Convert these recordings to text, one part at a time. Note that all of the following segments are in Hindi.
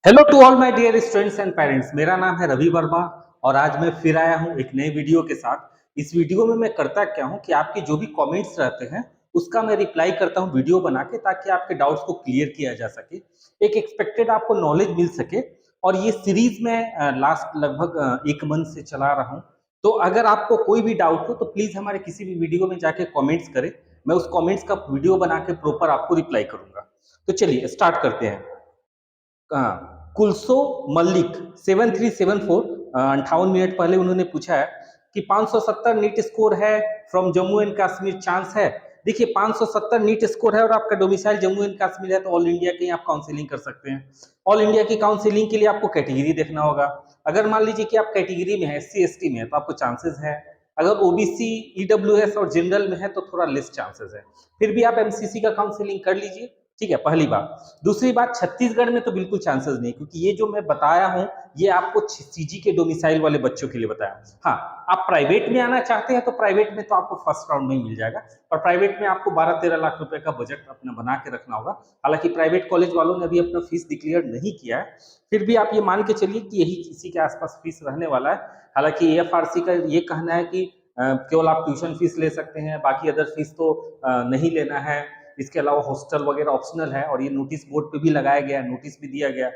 Hello to all my dear students and parents. मेरा नाम है रवि वर्मा और आज मैं फिर आया हूं एक नए वीडियो के साथ। इस वीडियो में मैं करता क्या हूं कि आपके जो भी कमेंट्स रहते हैं उसका मैं रिप्लाई करता हूं वीडियो बना के, ताकि आपके डाउट्स को क्लियर किया जा सके, एक एक्सपेक्टेड आपको नॉलेज मिल सके। और ये सीरीज में लास्ट लगभग एक मंथ से चला रहा हूँ। तो अगर आपको कोई भी डाउट हो तो प्लीज हमारे किसी भी वीडियो में जाके कॉमेंट्स करें। मैं उस कॉमेंट्स का वीडियो बना के प्रॉपर आपको रिप्लाई करूंगा। तो चलिए स्टार्ट करते हैं। कुलसो मल्लिक 7374 58 मिनट पहले उन्होंने पूछा है कि 570 नीट स्कोर है from Jammu and Kashmir, chance है? देखिए 570 नीट स्कोर है और आपका डोमिसाइल जम्मू एंड कश्मीर है, तो ऑल इंडिया की आप काउंसिलिंग कर सकते हैं। ऑल इंडिया की काउंसिलिंग के लिए आपको कैटेगरी देखना होगा। अगर मान लीजिए कि आप कैटेगरी में है, एससी एसटी में है, तो आपको चांसेस है। अगर ओबीसी ईडब्ल्यूएस और जनरल में है तो थोड़ा लेस चांसेस है। फिर भी आप एमसीसी का काउंसिलिंग कर लीजिए, ठीक है, पहली बात। दूसरी बात, छत्तीसगढ़ में तो बिल्कुल चांसेस नहीं, क्योंकि ये जो मैं बताया हूं ये आपको सीजी के डोमिसाइल वाले बच्चों के लिए बताया। हाँ, आप प्राइवेट में आना चाहते हैं तो प्राइवेट में तो आपको फर्स्ट राउंड में ही मिल जाएगा। और प्राइवेट में आपको 12-13 लाख रुपए का बजट अपना बना के रखना होगा। हालांकि प्राइवेट कॉलेज वालों ने अभी अपना फीस डिक्लेयर नहीं किया है, फिर भी आप ये मान के चलिए कि यही इसी के आसपास फीस रहने वाला है। हालांकि एफआरसी का ये कहना है कि केवल आप ट्यूशन फीस ले सकते हैं, बाकी अदर फीस तो नहीं लेना है। इसके अलावा हॉस्टल वगैरह ऑप्शनल है, और ये नोटिस बोर्ड पे भी लगाया गया, नोटिस भी दिया गया,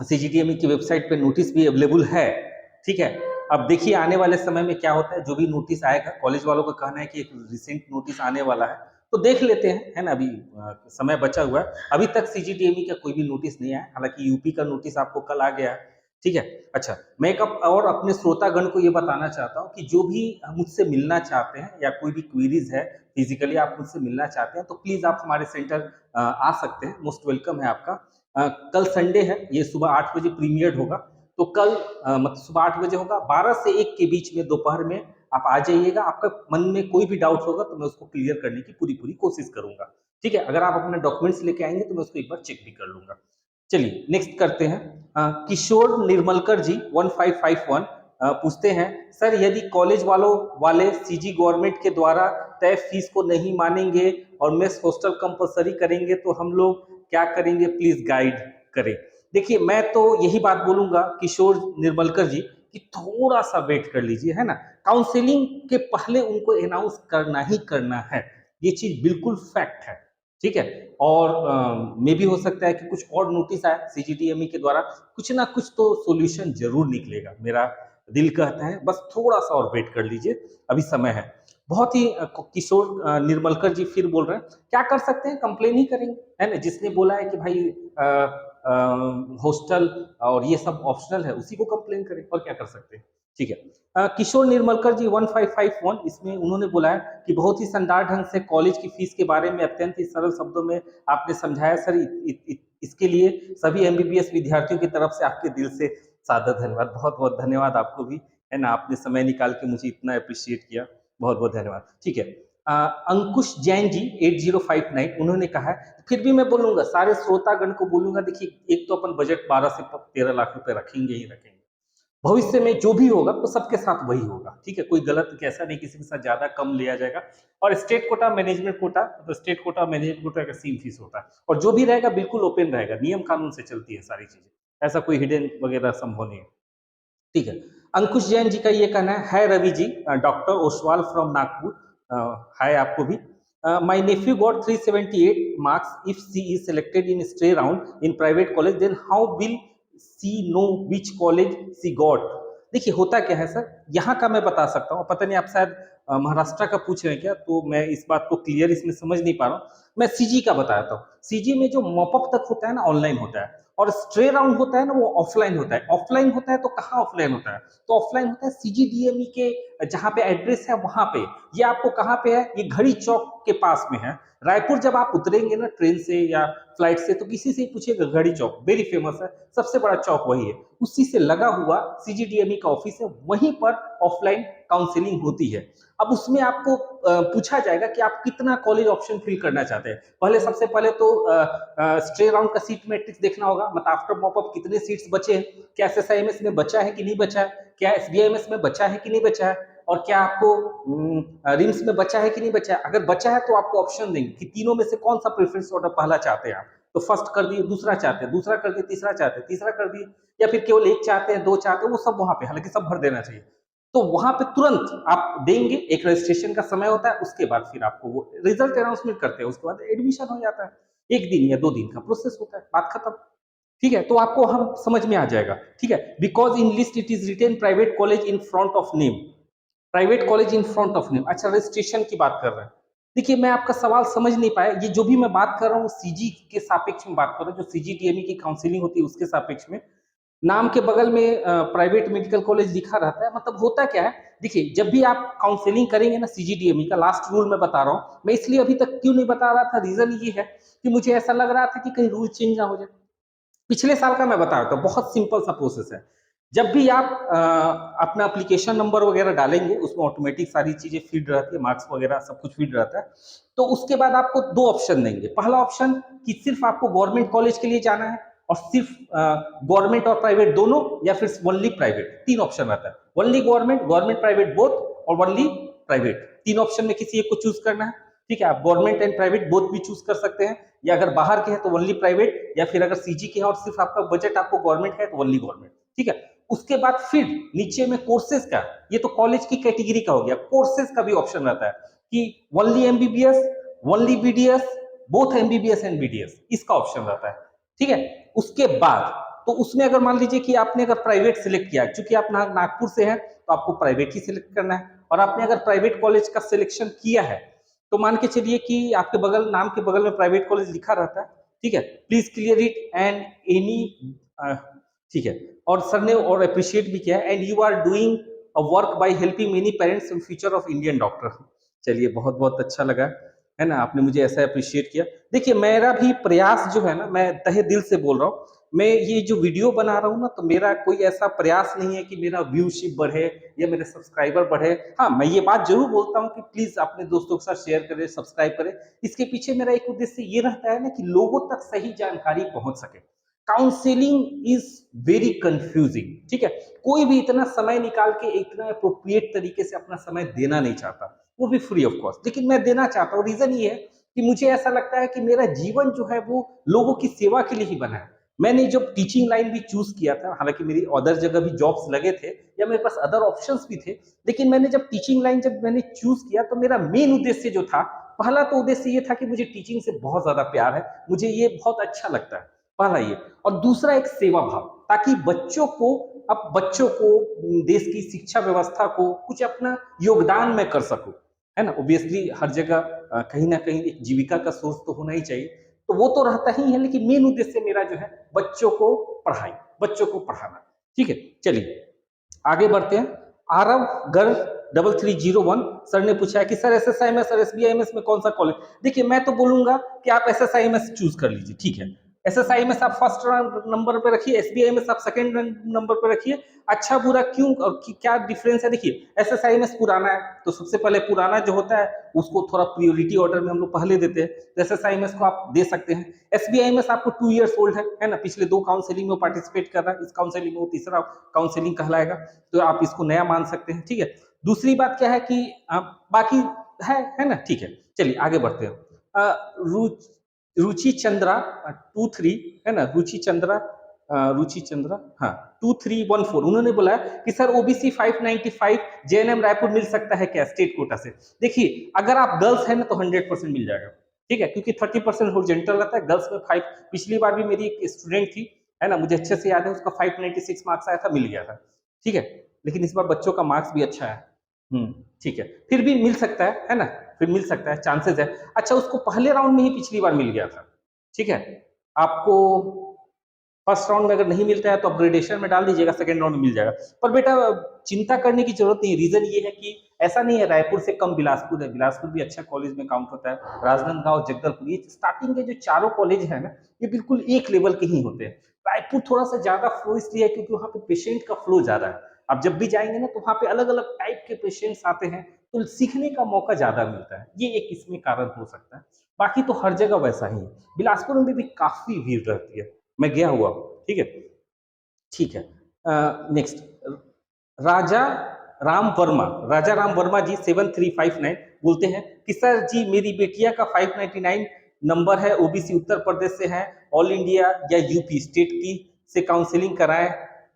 सीजीटीएमई की वेबसाइट पे नोटिस भी अवेलेबल है। ठीक है, अब देखिए आने वाले समय में क्या होता है। जो भी नोटिस आएगा, कॉलेज वालों का कहना है कि एक रिसेंट नोटिस आने वाला है, तो देख लेते हैं, है ना। अभी समय बचा हुआ है। अभी तक सीजीटीएमई का कोई भी नोटिस नहीं आया, हालांकि यूपी का नोटिस आपको कल आ गया है। ठीक है। अच्छा, मैं एक और अपने श्रोतागण को ये बताना चाहता हूँ कि जो भी मुझसे मिलना चाहते हैं या कोई भी क्वेरीज है, फिजिकली आप मुझसे मिलना चाहते हैं, तो प्लीज आप हमारे सेंटर आ सकते हैं। मोस्ट वेलकम है आपका। कल संडे है, ये सुबह 8 बजे प्रीमियर्ड होगा। तो कल मतलब सुबह 8 बजे होगा, 12 से 1 के बीच में दोपहर में आप आ जाइएगा। आपका मन में कोई भी डाउट होगा तो मैं उसको क्लियर करने की पूरी पूरी कोशिश करूंगा। ठीक है, अगर आप अपने डॉक्यूमेंट्स लेके आएंगे तो मैं उसको एक बार चेक भी कर लूंगा। चलिए नेक्स्ट करते हैं। किशोर निर्मलकर जी 1551 पूछते हैं, सर यदि कॉलेज वालों वाले सीजी गवर्नमेंट के द्वारा तय फीस को नहीं मानेंगे और मेस हॉस्टल कंपलसरी करेंगे तो हम लोग क्या करेंगे, प्लीज गाइड करें। देखिए मैं तो यही बात बोलूंगा किशोर निर्मलकर जी कि थोड़ा सा वेट कर लीजिए, है ना। काउंसलिंग के पहले उनको अनाउंस करना ही करना है, ये चीज बिल्कुल फैक्ट है। ठीक है। और मे भी हो सकता है कि कुछ और नोटिस आए सीजीटीएमई के द्वारा, कुछ ना कुछ तो सॉल्यूशन जरूर निकलेगा, मेरा दिल कहता है। बस थोड़ा सा और वेट कर लीजिए, अभी समय है। बहुत ही किशोर निर्मलकर जी फिर बोल रहे हैं, क्या कर सकते हैं, कंप्लेन ही करेंगे, है ना। जिसने बोला है कि भाई हॉस्टल और ये सब ऑप्शनल है, उसी को कंप्लेन करें, और क्या कर सकते हैं। ठीक है। किशोर निर्मलकर जी 1551 इसमें उन्होंने बोला है कि बहुत ही शानदार ढंग से कॉलेज की फीस के बारे में अत्यंत ही सरल शब्दों में आपने समझाया सर। इसके लिए सभी एमबीबीएस विद्यार्थियों की तरफ से आपके दिल से सादर धन्यवाद। बहुत बहुत धन्यवाद आपको भी, है ना, आपने समय निकाल के मुझे इतना अप्रिशिएट किया, बहुत बहुत धन्यवाद। ठीक है। अंकुश जैन जी 8059 उन्होंने कहा है, फिर भी मैं बोलूंगा, सारे श्रोतागण को बोलूंगा, देखिए एक तो अपन बजट 12 से 13 लाख रुपए रखेंगे ही रखेंगे। भविष्य में जो भी होगा वो सबके साथ वही होगा। ठीक है, कोई गलत कैसा नहीं, किसी के साथ ज्यादा कम लिया जाएगा। और स्टेट कोटा मैनेजमेंट कोटा, तो स्टेट कोटा मैनेजमेंट कोटा का सेम फीस होता है, और जो भी रहेगा बिल्कुल ओपन रहेगा, नियम कानून से चलती है सारी चीजें, ऐसा कोई हिडन वगैरह संभव नहीं है। ठीक है। अंकुश जैन जी का ये कहना है Ravi ji, doctor Oswal from Nagpur, hi आपको भी। My nephew got 378 marks, if she is selected in state round in private college then how will she know which college she got. देखिए होता क्या है सर, यहाँ का मैं बता सकता हूँ, पता नहीं आप शायद महाराष्ट्र का पूछ रहे हैं क्या, तो मैं इस बात को क्लियर इसमें समझ नहीं पा रहा हूँ। मैं सीजी का बताता हूँ। सीजी में जो मॉपअप तक होता है ना, ऑनलाइन होता है, और स्ट्रे राउंड होता है ना, वो ऑफलाइन होता है। ऑफलाइन होता है तो कहाँ ऑफलाइन होता है, तो ऑफलाइन होता है सीजीडीएमई के जहां पे एड्रेस है वहां पे। ये आपको कहाँ पे है, ये घड़ी चौक के पास में है। रायपुर जब आप उतरेंगे ना ट्रेन से या फ्लाइट से, तो किसी से पूछिएगा, घड़ी चौक वेरी फेमस है, सबसे बड़ा चौक वही है, उसी से लगा हुआ सीजीडीएमई का ऑफिस है, वहीं पर ऑफलाइन काउंसलिंग होती है। अब उसमें आपको पूछा जाएगा कि आप कितना कॉलेज ऑप्शन फिल करना चाहते हैं। पहले सबसे पहले तो स्ट्रे राउंड का सीट मैट्रिक्स देखना होगा, मतलब आफ्टर मॉपअप कितने सीट्स बचे हैं, क्या एसएसआईएमएस में बचा है कि नहीं बचा है, क्या एसबीआईएमएस में बचा है कि नहीं बचा है, और क्या आपको रिम्स में बचा है कि नहीं बचा है। अगर बचा है तो आपको ऑप्शन देंगे कि तीनों में से कौन सा प्रेफरेंस ऑर्डर पहला चाहते हैं आप, तो फर्स्ट कर दिए, दूसरा चाहते हैं, दूसरा कर दिए, तीसरा चाहते हैं, तीसरा कर दिए, या फिर केवल एक चाहते हैं, दो चाहते हैं, वो सब वहां पे, हालांकि सब भर देना चाहिए। तो वहां पे तुरंत आप देंगे, एक रजिस्ट्रेशन का समय होता है, उसके बाद फिर आपको वो रिजल्ट अनाउंसमेंट करते हैं, उसके बाद एडमिशन हो जाता है। 1 दिन या 2 दिन का प्रोसेस होता है, बात खत्म। ठीक है, तो आपको हम समझ में आ जाएगा। ठीक है, because in list it is written private college in front of name, private college in front of name. अच्छा, रजिस्ट्रेशन की बात कर रहे हैं। देखिए, मैं आपका सवाल समझ नहीं पाया, ये जो भी मैं बात कर रहा हूँ सीजी के सापेक्ष में बात कर रहा हूँ, जो सीजीटीएमई की काउंसलिंग होती है उसके सापेक्ष में। नाम के बगल में प्राइवेट मेडिकल कॉलेज लिखा रहता है, मतलब होता क्या है, देखिए जब भी आप काउंसलिंग करेंगे ना सीजीडीएमई का, लास्ट रूल मैं बता रहा हूँ, मैं इसलिए अभी तक क्यों नहीं बता रहा था, रीजन ये है कि मुझे ऐसा लग रहा था कि कहीं रूल चेंज ना हो जाए। पिछले साल का मैं बता रहा था, बहुत सिंपल सा प्रोसेस है। जब भी आप अपना एप्लीकेशन नंबर वगैरह डालेंगे, उसमें ऑटोमेटिक सारी चीजें फीड रहती है, मार्क्स वगैरह सब कुछ फीड रहता है। तो उसके बाद आपको 2 ऑप्शन देंगे। पहला ऑप्शन कि सिर्फ आपको गवर्नमेंट कॉलेज के लिए जाना है और सिर्फ गवर्नमेंट और प्राइवेट दोनों, या फिर ओनली प्राइवेट। 3 ऑप्शन रहता है, only government, government private both, और ओनली प्राइवेट। 3 ऑप्शन में किसी एक को चूज करना है। ठीक है, आप गवर्नमेंट एंड प्राइवेट बोथ भी चूज कर सकते हैं, या अगर बाहर के हैं तो ओनली प्राइवेट, या फिर अगर सीजी के हैं और सिर्फ आपका बजट आपको गवर्नमेंट है तो ओनली गवर्नमेंट। ठीक है, उसके बाद फिर नीचे में कोर्सेज का, ये तो कॉलेज की कैटेगरी का हो गया, कोर्सेज का भी ऑप्शन रहता है कि only MBBS, only BDS, both MBBS and BDS, इसका ऑप्शन रहता है। ठीक है, उसके बाद तो उसमें अगर मान लीजिए कि आपने अगर प्राइवेट सिलेक्ट किया, क्योंकि आप नागपुर से हैं तो आपको प्राइवेट ही सिलेक्ट करना है, और आपने अगर प्राइवेट कॉलेज का सिलेक्शन किया है तो मान के चलिए कि आपके बगल, नाम के बगल में प्राइवेट कॉलेज लिखा रहता है। ठीक है, please clear it and any, ठीक है, और सर ने और अप्रिशिएट भी किया, and you are doing a work by helping many parents in future of Indian doctor. चलिए, बहुत बहुत अच्छा लगा, है ना, आपने मुझे ऐसा अप्रिशिएट किया। देखिए, मेरा भी प्रयास जो है ना, मैं तहे दिल से बोल रहा हूँ, मैं ये जो वीडियो बना रहा हूँ ना, तो मेरा कोई ऐसा प्रयास नहीं है कि मेरा व्यूशिप बढ़े या मेरे सब्सक्राइबर बढ़े। हाँ, मैं ये बात जरूर बोलता हूँ कि प्लीज अपने दोस्तों के साथ शेयर करें, सब्सक्राइब करें। इसके पीछे मेरा एक उद्देश्य ये रहता है ना कि लोगों तक सही जानकारी पहुंच सके। Counselling is very confusing. ठीक है, कोई भी इतना समय निकाल के इतना अप्रोप्रिएट तरीके से अपना समय देना नहीं चाहता, वो भी फ्री ऑफ कॉस्ट, लेकिन मैं देना चाहता हूँ। रीजन ये है कि मुझे ऐसा लगता है कि मेरा जीवन जो है वो लोगों की सेवा के लिए ही बना है। मैंने जब टीचिंग लाइन भी चूज किया था, हालांकि मेरी अदर जगह भी जॉब्स लगे थे या मेरे पास अदर ऑप्शंस भी थे, लेकिन मैंने जब टीचिंग लाइन जब मैंने चूज किया तो मेरा मेन उद्देश्य जो था, पहला तो उद्देश्य ये था कि मुझे टीचिंग से बहुत ज्यादा प्यार है, मुझे ये बहुत अच्छा लगता है, पहला ये। और दूसरा एक सेवा भाव, ताकि बच्चों को, अब बच्चों को, देश की शिक्षा व्यवस्था को कुछ अपना योगदान मैं कर सकूं, है ना। ऑब्वियसली हर जगह कहीं ना कहीं एक जीविका का सोर्स तो होना ही चाहिए, तो वो तो रहता ही है, लेकिन मेन उद्देश्य मेरा जो है बच्चों को पढ़ाई, बच्चों को पढ़ाना। ठीक है, चलिए आगे बढ़ते हैं। आरव गर्ल 3301 सर ने पूछा है कि सर एसएसआईएमएस और एसबीआईएमएस में कौन सा कॉलेज। देखिए, मैं तो बोलूंगा कि आप एसएसआईएमएस चूज कर लीजिए। ठीक है, एसएसआईएमएस आप फर्स्ट नंबर पे रखिए, एसबीआईएमएस आप सेकंड नंबर पे रखिए। अच्छा बुरा क्यों और क्या डिफरेंस है, देखिए एसएसआईएमएस पुराना है, तो सबसे पहले पुराना जो होता है उसको थोड़ा प्रायोरिटी ऑर्डर में हम लोग पहले देते हैं, तो एसएसआईएमएस को आप दे सकते हैं। एसबीआईएमएस आपको 2 इयर्स ओल्ड है ना, पिछले 2 काउंसलिंग में पार्टिसिपेट कर रहा है, इस काउंसलिंग में वो तीसरा काउंसलिंग कहलाएगा, तो आप इसको नया मान सकते हैं। ठीक है, दूसरी बात क्या है कि बाकी है ना। ठीक है, चलिए आगे बढ़ते हैं। रुचि चंद्रा 23, है ना, रुचि चंद्रा, हाँ 2314, उन्होंने बोला कि सर ओबीसी 595 जेएनएम रायपुर मिल सकता है क्या स्टेट कोटा से। देखिए, अगर आप गर्ल्स हैं ना तो 100% मिल जाएगा। ठीक है, क्योंकि 30% हॉरिजॉन्टल रहता है, गर्ल्स में 5, पिछली बार भी मेरी एक स्टूडेंट थी, है ना, मुझे अच्छे से याद है, उसका 596 मार्क्स आया था, मिल गया था। ठीक है, लेकिन इस बार बच्चों का मार्क्स भी अच्छा है। ठीक है, फिर भी मिल सकता है ना, फिर मिल सकता है, चांसेस है। अच्छा, उसको पहले राउंड में ही पिछली बार मिल गया था। ठीक है, आपको फर्स्ट राउंड में अगर नहीं मिलता है तो अपग्रेडेशन में डाल दीजिएगा, सेकंड राउंड में मिल जाएगा। पर बेटा चिंता करने की जरूरत नहीं, रीजन ये है कि ऐसा नहीं है रायपुर से कम बिलासपुर है, बिलासपुर भी अच्छा कॉलेज में काउंट होता है, राजनांदगांव, जगदलपुर, ये स्टार्टिंग के जो चारों कॉलेज है ना, ये बिल्कुल एक लेवल के ही होते हैं। रायपुर थोड़ा सा ज्यादा फ्लो इसलिए है क्योंकि वहाँ पे पेशेंट का फ्लो ज्यादा है। आप जब भी जाएंगे ना तो वहाँ पे अलग अलग टाइप के पेशेंट्स आते हैं, तो सीखने का मौका ज्यादा मिलता है, ये एक इसमें कारण हो सकता है। बाकी तो हर जगह वैसा ही है, बिलासपुर में भी काफी भीड़ रहती है, मैं गया हुआ हूँ। ठीक है, ठीक है, नेक्स्ट राजा राजा राम वर्मा जी 7359 बोलते हैं कि सर जी मेरी बेटिया का 599 नंबर है, ओबीसी उत्तर प्रदेश से है, ऑल इंडिया या यूपी स्टेट की से काउंसलिंग कराएं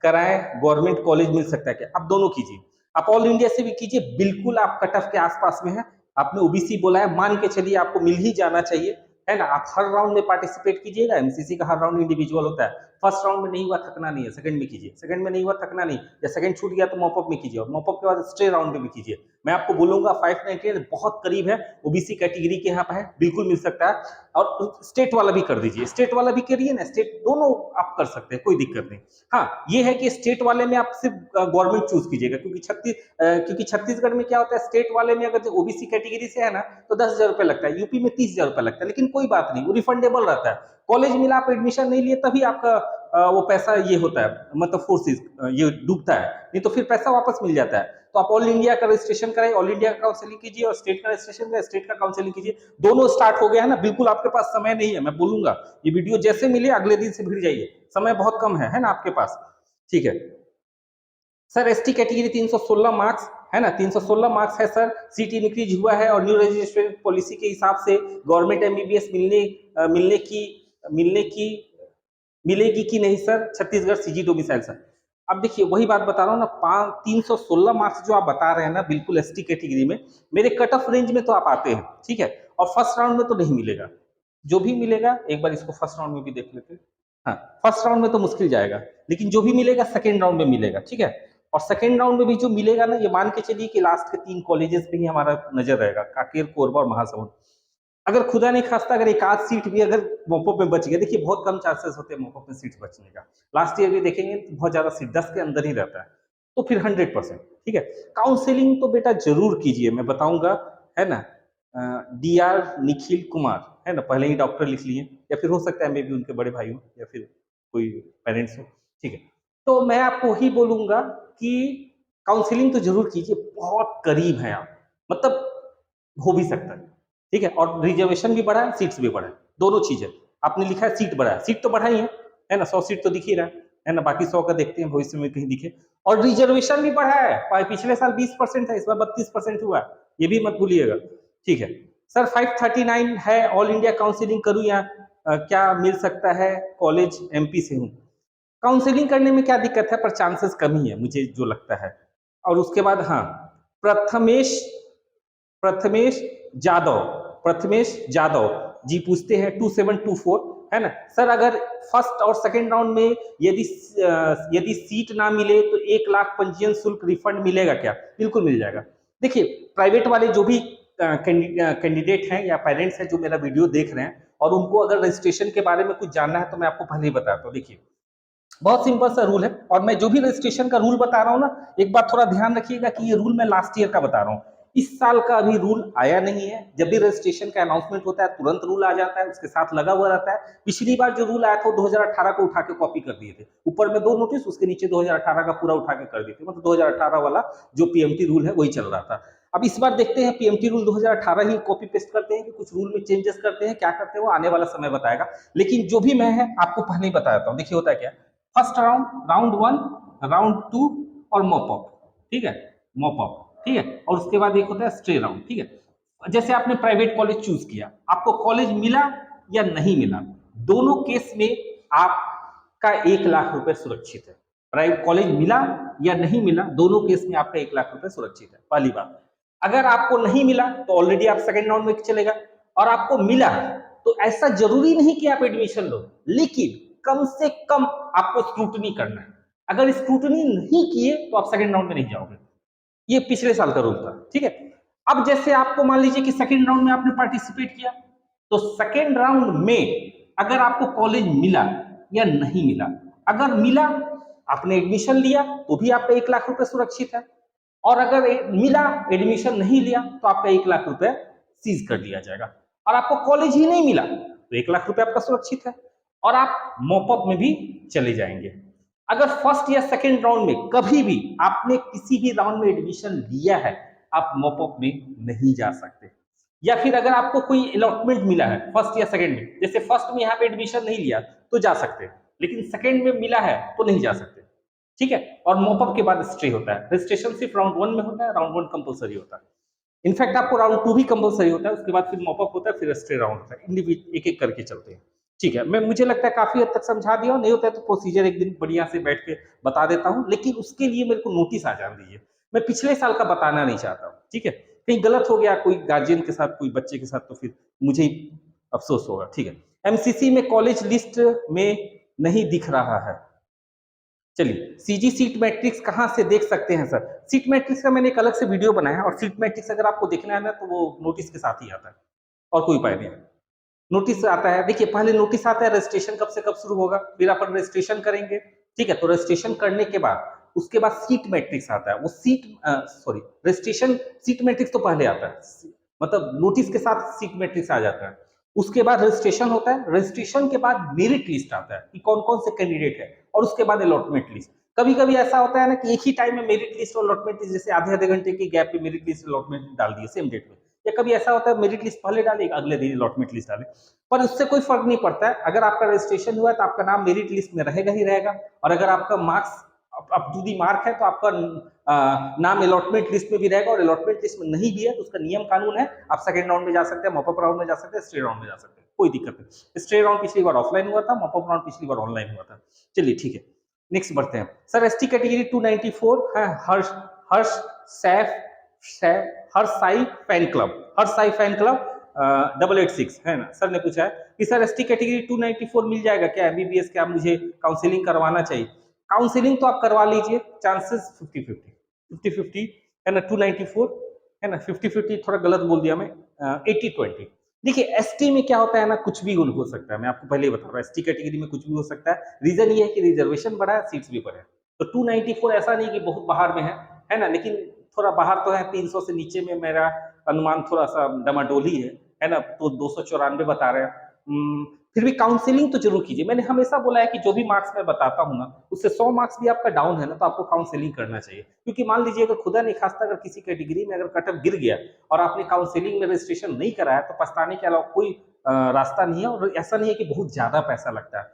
कराएं गवर्नमेंट कॉलेज मिल सकता है क्या? आप दोनों कीजिए। आप ऑल इंडिया से भी कीजिए, बिल्कुल आप कट ऑफ के आसपास में है। आपने ओबीसी बोला है, मान के चलिए आपको मिल ही जाना चाहिए, है ना। आप हर राउंड में पार्टिसिपेट कीजिएगा, एमसीसी का हर राउंड इंडिविजुअल होता है। फर्स्ट राउंड में नहीं हुआ थकना नहीं है, सेकंड में कीजिए, सेकंड में नहीं हुआ थकना नहीं, या सेकंड छूट गया तो मॉपअप में कीजिए, और मॉपअप के बाद स्टे राउंड में भी कीजिए। मैं आपको बोलूंगा 598 बहुत करीब है, ओबीसी कैटेगरी के यहाँ पे है, बिल्कुल मिल सकता है। और स्टेट वाला भी कर दीजिए, स्टेट वाला भी करिए ना, स्टेट दोनों आप कर सकते हैं, कोई दिक्कत नहीं। हाँ, ये है कि स्टेट वाले में आप सिर्फ गवर्नमेंट चूज कीजिएगा, क्योंकि छत्तीसगढ़ में क्या होता है, स्टेट वाले में अगर ओबीसी कैटेगरी से है ना तो 10,000 रुपए लगता है, यूपी में 30,000 रुपए लगता है, लेकिन कोई बात नहीं, वो रिफंडेबल रहता है। कॉलेज मिला, आप एडमिशन नहीं लिए तभी आपका वो पैसा ये होता है, मतलब फोर्सेज ये डूबता है, नहीं तो फिर पैसा वापस मिल जाता है। तो आप ऑल इंडिया का रजिस्ट्रेशन कराइए, ऑल इंडिया का काउंसलिंग कीजिए, और स्टेट का रजिस्ट्रेशन कराइए, स्टेट का काउंसलिंग कीजिए। दोनों स्टार्ट हो गया है ना, बिल्कुल आपके पास समय नहीं है, मैं बोलूंगा ये वीडियो जैसे मिले अगले दिन से भिड़ जाइए, समय बहुत कम है ना आपके पास, ठीक है। सर एसटी कैटेगरी 316 मार्क्स है ना, 316 मार्क्स है सर, सीट इंक्रीज हुआ है, और न्यू रजिस्ट्रेशन पॉलिसी के हिसाब से गवर्नमेंट एमबीबीएस मिलने की मिलेगी कि नहीं sir, Chhattisgarh CG domicile sir. अब देखिए वही बात बता रहा हूँ ना, 316 मार्क्स जो आप बता रहे हैं ना, बिल्कुल एसटी कैटेगरी में मेरे कट ऑफ रेंज में तो आप आते हैं, ठीक है। और फर्स्ट राउंड में तो नहीं मिलेगा, जो भी मिलेगा एक बार इसको फर्स्ट राउंड में भी देख लेते हैं। हाँ, फर्स्ट राउंड में तो मुश्किल जाएगा, लेकिन जो भी मिलेगा सेकेंड राउंड में मिलेगा, ठीक है। और सेकेंड राउंड में भी जो मिलेगा ना, ये मान के चलिए कि लास्ट के 3 कॉलेजेस पे ही हमारा नजर रहेगा, कांकेर, कोरबा और महासमुंद। अगर खुदा नहीं खास्ता अगर एक आध सीट भी अगर मॉपअप में बच गया, देखिए बहुत कम चांसेस होते हैं मॉपअप में सीट बचने का, लास्ट ईयर भी देखेंगे तो बहुत ज्यादा सीट 10 के अंदर ही रहता है, तो फिर 100%, ठीक है। काउंसलिंग तो बेटा जरूर कीजिए, मैं बताऊंगा, है ना। डीआर निखिल कुमार, है ना, पहले ही डॉक्टर लिख लिए, या फिर हो सकता है मे भी उनके बड़े भाई हो, या फिर कोई पेरेंट्स हो, ठीक है। तो मैं आपको वही बोलूंगा कि काउंसलिंग तो जरूर कीजिए, बहुत करीब है आप, मतलब हो भी सकता है, ठीक है। और रिजर्वेशन भी बढ़ा है, सीट्स भी बढ़ा है, दोनों चीजें। आपने लिखा है सीट बढ़ा है, सीट तो बढ़ाई है ना, 100 सीट तो दिख ही रहा है ना, बाकी 100 का देखते हैं भविष्य में कहीं दिखे। और रिजर्वेशन भी बढ़ा है, पिछले साल 20% था, इस बार 32% हुआ, ये भी मत भूलिएगा, ठीक है। सर 539 है, ऑल इंडिया काउंसिलिंग करूं या क्या मिल सकता है, कॉलेज एमपी से हूं। काउंसलिंग करने में क्या दिक्कत है, पर चांसेस कम ही है मुझे जो लगता है। और उसके बाद हाँ, प्रथमेश प्रथमेश जादव प्रथमेश जादव जी पूछते हैं 2724, है ना सर, अगर फर्स्ट और सेकंड राउंड में यदि सीट ना मिले तो 1 लाख पंजीयन शुल्क रिफंड मिलेगा क्या? बिल्कुल मिल जाएगा। देखिए प्राइवेट वाले जो भी कैंडिडेट हैं या पेरेंट्स हैं जो मेरा वीडियो देख रहे हैं, और उनको अगर रजिस्ट्रेशन के बारे में कुछ जानना है तो मैं आपको पहले ही बताता हूँ। देखिए बहुत सिंपल सा रूल है, और मैं जो भी रजिस्ट्रेशन का रूल बता रहा हूँ ना, एक बात थोड़ा ध्यान रखिएगा कि ये रूल मैं लास्ट ईयर का बता रहा हूँ, इस साल का अभी रूल आया नहीं है। जब भी रजिस्ट्रेशन का अनाउंसमेंट होता है तुरंत रूल आ जाता है, उसके साथ लगा हुआ रहता है। पिछली बार जो रूल आया था वो 2018 को उठा के कॉपी कर दिए थे, ऊपर में 2 नोटिस, उसके नीचे 2018 का पूरा उठा के कर दिए थे, मतलब 2018 वाला जो पीएमटी रूल है वही चल रहा था। अब इस बार देखते हैं पीएमटी रूल 2018 ही कॉपी पेस्ट करते हैं कि कुछ रूल में चेंजेस करते हैं, क्या करते हैं वो आने वाला समय बताएगा। लेकिन जो भी मैं है आपको पहले ही बता देता हूँ। देखिए होता है क्या, फर्स्ट राउंड, राउंड 1, राउंड 2 और मॉपअप, ठीक है, मॉपअप, ठीक है। और उसके बाद एक होता है स्ट्रे राउंड, ठीक है। जैसे आपने प्राइवेट कॉलेज चूज किया, आपको कॉलेज मिला या नहीं मिला, दोनों केस में आपका 1 लाख रुपए सुरक्षित है। प्राइवेट कॉलेज मिला या नहीं मिला, दोनों केस में आपका 1 लाख रुपए सुरक्षित है, पहली बात। अगर आपको नहीं मिला तो ऑलरेडी आप सेकेंड राउंड में चलेगा, और आपको मिला तो ऐसा जरूरी नहीं कि आप एडमिशन लो, लेकिन कम से कम आपको स्क्रूटनी करना है। अगर स्क्रूटनी नहीं किए तो आप सेकंड राउंड में नहीं जाओगे, ये पिछले साल का रूल था, ठीक है। अब जैसे आपको मान लीजिए कि सेकंड राउंड में आपने पार्टिसिपेट किया, तो सेकंड राउंड में अगर आपको कॉलेज मिला या नहीं मिला, अगर मिला आपने एडमिशन लिया तो भी आपका 1 लाख रुपए सुरक्षित है, और अगर मिला एडमिशन नहीं लिया तो आपका 1 लाख रुपए सीज कर दिया जाएगा। और आपको कॉलेज ही नहीं मिला तो 1 लाख रुपए आपका सुरक्षित है, और आप मॉपअप में भी चले जाएंगे। अगर फर्स्ट या सेकंड राउंड में कभी भी आपने किसी भी राउंड में एडमिशन लिया है, आप मॉपअप में नहीं जा सकते। या फिर अगर आपको कोई अलॉटमेंट मिला है फर्स्ट या सेकंड में, जैसे फर्स्ट में यहाँ पे एडमिशन नहीं लिया तो जा सकते, लेकिन सेकंड में मिला है तो नहीं जा सकते, ठीक है। और मॉपअप के बाद स्टे होता है, रजिस्ट्रेशन सिर्फ राउंड 1 में होता है, राउंड 1 कंपलसरी होता है। इनफैक्ट आपको राउंड 2 भी कंपलसरी होता है, उसके बाद फिर मॉपअप होता है, फिर स्टे राउंड होता है, इंडिविजुअल एक एक करके चलते हैं, ठीक है, मैं मुझे लगता है काफ़ी हद तक समझा दिया हूँ, नहीं होता है तो प्रोसीजर एक दिन बढ़िया से बैठ के बता देता हूँ, लेकिन उसके लिए मेरे को नोटिस आ जाने दीजिए। मैं पिछले साल का बताना नहीं चाहता हूँ, ठीक है? कहीं गलत हो गया कोई गार्जियन के साथ, कोई बच्चे के साथ तो फिर मुझे ही अफ़सोस होगा, ठीक है? एमसीसी में कॉलेज लिस्ट में नहीं दिख रहा है। चलिए, सीजी सीट मैट्रिक्स कहाँ से देख सकते हैं सर? सीट मैट्रिक्स का मैंने एक अलग से वीडियो बनाया है और सीट मैट्रिक्स अगर आपको देखना है ना तो वो नोटिस के साथ ही आता है और कोई उपाय नहीं है। नोटिस आता है, देखिए पहले नोटिस आता है रजिस्ट्रेशन कब से कब शुरू होगा, फिर अपन रजिस्ट्रेशन करेंगे, ठीक है? तो रजिस्ट्रेशन करने के बाद उसके बाद सीट मैट्रिक्स आता है, वो सॉरी, रजिस्ट्रेशन सीट मैट्रिक्स तो पहले आता है, मतलब नोटिस के साथ सीट मैट्रिक्स आ जाता है। उसके बाद रजिस्ट्रेशन होता है, रजिस्ट्रेशन के बाद मेरिट लिस्ट आता है कि कौन कौन से कैंडिडेट है और उसके बाद अलॉटमेंट लिस्ट। कभी कभी ऐसा होता है ना कि एक ही टाइम में मेरिट लिस्ट और अलॉटमेंट लिस्ट, जैसे आधे आधे घंटे की गैप पे मेरिट लिस्ट अलॉटमेंट डाल दिए सेम डेट में, या कभी ऐसा होता है मेरिट लिस्ट पहले डाले अगले दिन अलॉटमेंट लिस्ट डाले, पर उससे कोई फर्क नहीं पड़ता है। अगर आपका रजिस्ट्रेशन हुआ है तो आपका नाम मेरिट लिस्ट में रहेगा ही रहेगा, और अगर आपका marks up to the mark है तो आपका नाम अलॉटमेंट लिस्ट में भी रहेगा, और अलॉटमेंट लिस्ट में नहीं भी है तो उसका नियम कानून है, आप सेकंड राउंड में जा सकते हैं, मॉपअप राउंड में जा सकते हैं, स्ट्रेट राउंड में जा सकते हैं, कोई दिक्कत नहीं। स्ट्रेट राउंड पिछली बार ऑफलाइन हुआ था, मॉपअप राउंड पिछली बार ऑनलाइन हुआ था। चलिए ठीक है, नेक्स्ट बढ़ते हैं। सर एसटी कैटेगरी 294 है, हर्ष हर्ष सैफ हर साई फैन क्लब, हर साई फैन क्लब 886 है ना, सर ने पूछा है कि सर एसटी कैटेगरी 294 मिल जाएगा क्या एमबीबीएस, क्या मुझे काउंसलिंग करवाना चाहिए? काउंसलिंग तो आप करवा लीजिए, चांसेस 50-50 है ना, 294 है ना, 50-50 थोड़ा गलत बोल दिया मैं, 80-20। देखिए एसटी में क्या होता है ना, कुछ भी हो सकता है, मैं आपको पहले ही बता रहा हूँ, एसटी कैटेगरी में कुछ भी हो सकता है। रीजन ये है कि रिजर्वेशन बढ़ा है, सीट्स भी बढ़े, तो 294 ऐसा नहीं कि बहुत बाहर में है ना, लेकिन थोड़ा बाहर तो है, 300 से नीचे में मेरा अनुमान थोड़ा सा डमाडोली है ना, तो 294 बता रहे हैं। फिर भी काउंसलिंग तो जरूर कीजिए, मैंने हमेशा बोला है कि जो भी मार्क्स मैं बताता हूँ ना, उससे 100 मार्क्स भी आपका डाउन है ना, तो आपको काउंसलिंग करना चाहिए, क्योंकि मान लीजिए अगर खुदा नहीं खास्ता अगर किसी कैटेगरी में अगर कटअप गिर गया और आपने काउंसलिंग में रजिस्ट्रेशन नहीं कराया, तो पछताने के अलावा कोई रास्ता नहीं है, और ऐसा नहीं है कि बहुत ज्यादा पैसा लगता है।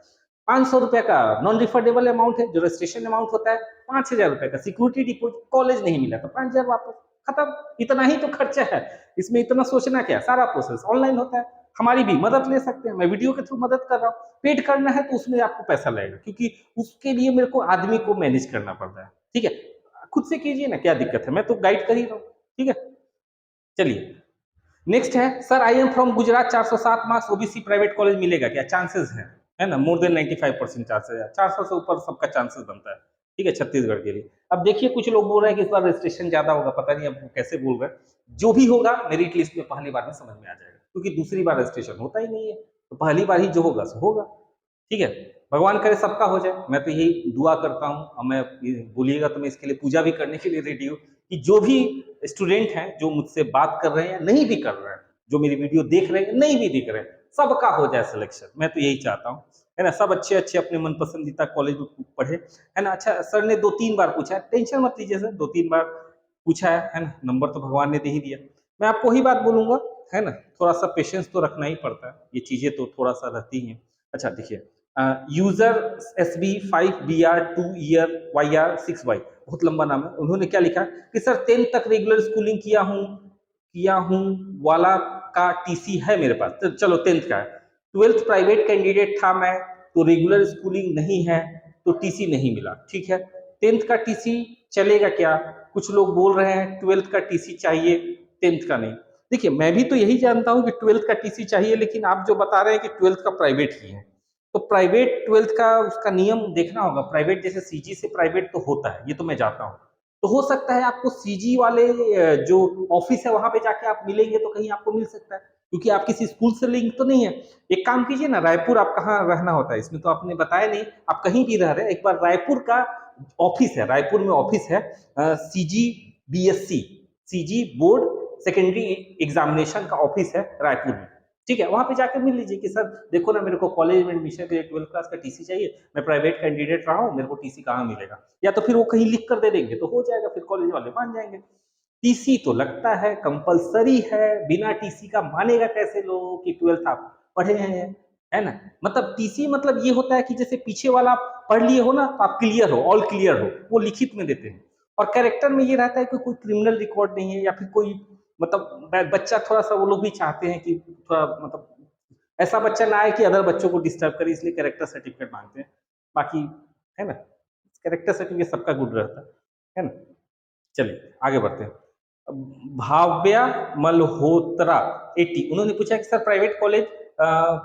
500 रुपए का नॉन रिफंडेबल अमाउंट है, जो रजिस्ट्रेशन अमाउंट होता है 5000 रुपए का सिक्योरिटी डिपॉजिट, कॉलेज नहीं मिला तो 5000 वापस, खत्म, इतना ही तो खर्चा है, इसमें इतना सोचना क्या, सारा प्रोसेस ऑनलाइन होता है। हमारी भी मदद ले सकते हैं, मैं वीडियो के थ्रू मदद कर रहा हूँ, पेड करना है तो उसमें आपको पैसा लगेगा, क्योंकि उसके लिए मेरे को आदमी को मैनेज करना पड़ता है, ठीक है? खुद से कीजिए ना, क्या दिक्कत है, मैं तो गाइड कर ही रहा हूँ, ठीक है? चलिए नेक्स्ट है, sir I am from Gujarat, 407 marks OBC private college मिलेगा क्या, चांसेस है ना, मोर देन 95% चांसेस है, 400 से ऊपर सबका चांसेस बनता है, ठीक है, छत्तीसगढ़ के लिए। अब देखिए कुछ लोग बोल रहे हैं कि इस बार रजिस्ट्रेशन ज्यादा होगा, पता नहीं अब वो कैसे बोल रहे हैं, जो भी होगा मेरिट लिस्ट में पहली बार में समझ में आ जाएगा, क्योंकि दूसरी बार रजिस्ट्रेशन होता ही नहीं है, तो पहली बार ही जो होगा सो होगा, ठीक है? भगवान करे सबका हो जाए, मैं तो यही दुआ करता हूँ, और मैं बोलिएगा तो मैं इसके लिए पूजा भी करने के लिए रेडी हूँ, कि जो भी स्टूडेंट हैं जो मुझसे बात कर रहे हैं, नहीं भी कर रहे हैं, जो मेरी वीडियो देख रहे हैं, नहीं भी देख रहे हैं, सबका हो जाए सिलेक्शन, मैं तो यही चाहता हूँ, है ना, सब अच्छे अच्छे अपने मन पसंदीदा कॉलेज में पढ़े, है ना। अच्छा, सर ने 2-3 बार पूछा है, टेंशन मत लीजिए सर, 2-3 बार पूछा है ना, नंबर तो भगवान ने दे ही दिया। मैं आपको वही बात बोलूंगा, है ना, थोड़ा सा पेशेंस तो रखना ही पड़ता है, ये चीजें तो थोड़ा सा रहती हैं। अच्छा देखिए, यूजर SB5BR2ER YR6Y, बहुत लंबा नाम है, उन्होंने क्या लिखा कि सर 10th तक रेगुलर स्कूलिंग किया हूँ वाला का टीसी है मेरे पास, तो चलो 10th का है, 12th प्राइवेट कैंडिडेट था मैं, तो रेगुलर स्कूलिंग नहीं है, तो टीसी नहीं मिला, ठीक है। 10th का टीसी चलेगा क्या? कुछ लोग बोल रहे हैं 12th का टीसी चाहिए, 10th का नहीं। देखिए मैं भी तो यही जानता हूँ कि 12th का टीसी चाहिए, लेकिन आप जो बता रहे हैं कि 12th का प्राइवेट ही है, तो प्राइवेट 12th का उसका नियम देखना होगा, प्राइवेट जैसे सीजी से प्राइवेट तो होता है, ये तो मैं जानता हूँ, तो हो सकता है आपको सीजी वाले जो ऑफिस है वहां पे जाके आप मिलेंगे तो कहीं आपको मिल सकता है, क्योंकि आप किसी स्कूल से लिंक तो नहीं है। एक काम कीजिए ना, रायपुर आप कहाँ रहना होता है इसमें तो आपने बताया नहीं, आप कहीं भी रह रहे हैं, एक बार रायपुर का ऑफिस है, रायपुर में ऑफिस है CG BSc, CG board secondary examination का ऑफिस है रायपुर में, ठीक है, वहां पे जाकर मिल लीजिए कि सर देखो ना, मेरे को कॉलेज में एडमिशन के लिए 12th क्लास का टीसी चाहिए, मैं प्राइवेट कैंडिडेट रहा हूँ, मेरे को टीसी कहाँ मिलेगा, या तो फिर वो कहीं लिख कर दे देंगे तो हो जाएगा, फिर कॉलेज वाले मान जाएंगे। टीसी तो लगता है कंपलसरी है, बिना टीसी का मानेगा कैसे लोग कि 12th आप पढ़े हैं, है ना। मतलब टीसी मतलब ये होता है कि जैसे पीछे वाला आप पढ़ लिए हो ना, तो आप क्लियर हो, ऑल क्लियर हो, वो लिखित में देते हैं। और कैरेक्टर में ये रहता है कि कोई क्रिमिनल रिकॉर्ड नहीं है, या फिर कोई मतलब बच्चा थोड़ा सा, वो लोग भी चाहते हैं कि थोड़ा मतलब ऐसा बच्चा ना आए कि अदर बच्चों को डिस्टर्ब करे, इसलिए कैरेक्टर सर्टिफिकेट मांगते हैं। बाकी है ना, कैरेक्टर सर्टिफिकेट सबका गुड रहता है ना। चलिए आगे बढ़ते हैं। भाव्या मल्होत्रा 80, उन्होंने पूछा कि सर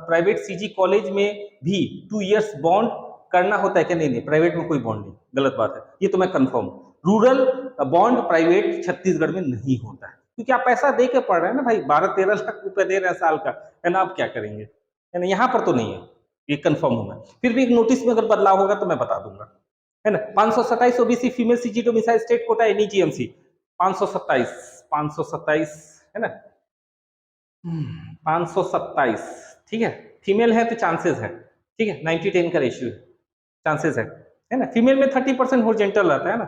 प्राइवेट सीजी कॉलेज में भी 2 इयर्स बॉन्ड करना होता है क्या? नहीं नहीं, प्राइवेट में कोई बॉन्ड नहीं, गलत बात है, ये तो मैं confirm. Rural bond private Chhattisgarh में नहीं होता है, क्योंकि आप पैसा दे के पढ़ रहे हैं ना भाई, 12-13 लाख रुपए दे रहे हैं साल का, है ना, आप क्या करेंगे, है ना, यहाँ पर तो नहीं है, ये कंफर्म होगा। फिर भी एक नोटिस में अगर बदलाव होगा तो मैं बता दूंगा, है ना। 527 OBC female CG domicile state quota any GMC, 527 है ना, 527, ठीक है। फीमेल है तो चांसेस है, ठीक है, 90-10 का रेशियो है, चांसेस है ना। फीमेल में 30% होरिजेंटल रहता है ना,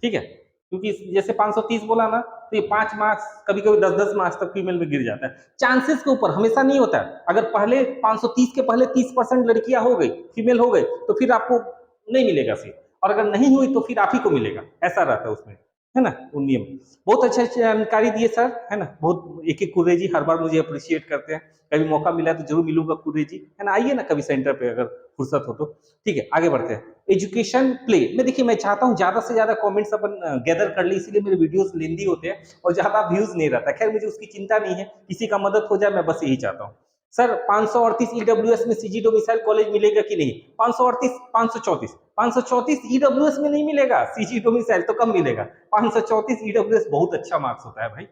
ठीक है, क्योंकि जैसे 530 बोला ना, तो ये 5 मार्क्स, कभी कभी 10-10 मार्क्स तक फीमेल में गिर जाता है, चांसेस के ऊपर, हमेशा नहीं होता है। अगर पहले 530 के पहले 30% लड़कियां हो गई, फीमेल हो गई, तो फिर आपको नहीं मिलेगा सीट, और अगर नहीं हुई तो फिर आप ही को मिलेगा, ऐसा रहता है उसमें, है ना, वो नियम। बहुत अच्छा जानकारी दिए सर, है ना, बहुत एक एक कुर्रे जी हर बार मुझे अप्रिशिएट करते हैं, कभी मौका मिला तो जरूर मिलूंगा कुर्रे जी, है ना, आइए ना कभी सेंटर पे अगर फुर्सत हो तो। ठीक है, आगे बढ़ते हैं। एजुकेशन प्ले में देखिए, मैं चाहता हूँ ज्यादा से ज्यादा कमेंट्स अपन गैदर कर ले, इसीलिए मेरे वीडियोस लेंदी होते हैं और ज्यादा व्यूज नहीं रहता। खैर मुझे उसकी चिंता नहीं है, किसी का मदद हो जाए, मैं बस यही चाहता हूँ। सर 538 ईडब्ल्यूएस में सीजी डोमिसाइल कॉलेज मिलेगा कि नहीं? 538, 534 ईडब्ल्यूएस में नहीं मिलेगा, सीजी डोमिसाइल तो कम मिलेगा। 534 ईडब्ल्यूएस बहुत अच्छा मार्क्स होता है भाई,